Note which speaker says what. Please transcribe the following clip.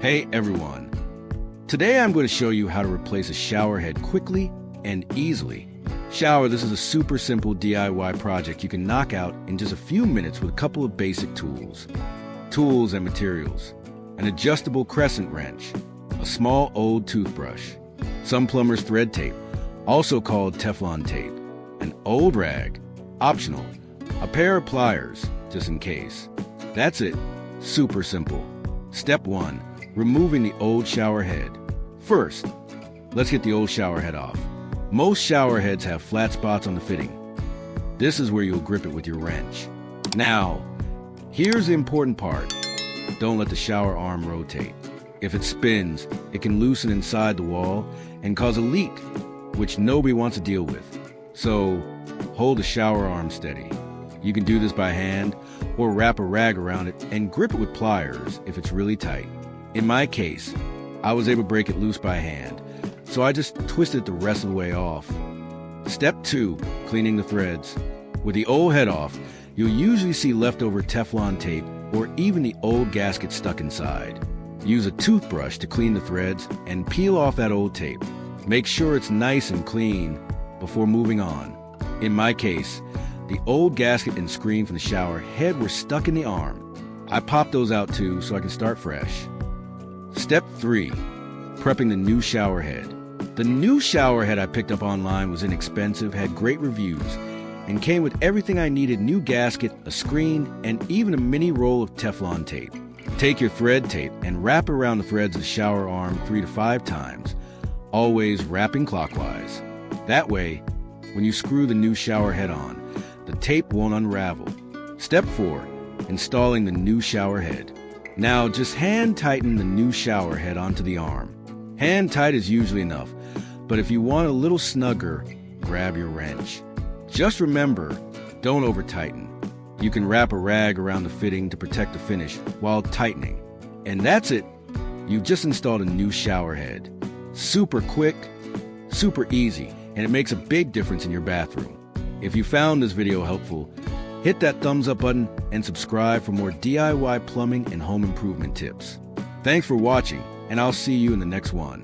Speaker 1: Hey everyone! Today I'm going to show you how to replace a shower head quickly and easily. This is a super simple DIY project you can knock out in just a few minutes with a couple of basic tools. Tools and materials: an adjustable crescent wrench, a small old toothbrush, some plumber's thread tape, also called teflon tape, an old rag, optional, a pair of pliers, just in case. That's it. Super simple. Step 1. Removing the old shower head. First, let's get the old shower head off. Most shower heads have flat spots on the fitting. This is where you'll grip it with your wrench. Now, here's the important part. Don't let the shower arm rotate. If it spins, it can loosen inside the wall and cause a leak, which nobody wants to deal with. So, hold the shower arm steady. You can do this by hand or wrap a rag around it and grip it with pliers if it's really tight. In my case, I was able to break it loose by hand, so I just twisted it the rest of the way off. Step 2. Cleaning the threads. With the old head off, you'll usually see leftover Teflon tape or even the old gasket stuck inside. Use a toothbrush to clean the threads and peel off that old tape. Make sure it's nice and clean before moving on. In my case, the old gasket and screen from the shower head were stuck in the arm. I popped those out too so I can start fresh. Step 3. Prepping the new shower head. The new shower head I picked up online was inexpensive, had great reviews, and came with everything I needed: new gasket, a screen, and even a mini roll of Teflon tape. Take your thread tape and wrap around the threads of the shower arm 3 to 5 times, always wrapping clockwise. That way, when you screw the new shower head on, the tape won't unravel. Step 4. Installing the new shower head. Now just hand tighten the new shower head onto the arm. Hand tight is usually enough, but if you want a little snugger, grab your wrench. Just remember, don't over tighten. You can wrap a rag around the fitting to protect the finish while tightening. And that's it. You've just installed a new shower head. Super quick, super easy, and it makes a big difference in your bathroom. If you found this video helpful, hit that thumbs up button and subscribe for more DIY plumbing and home improvement tips. Thanks for watching, and I'll see you in the next one.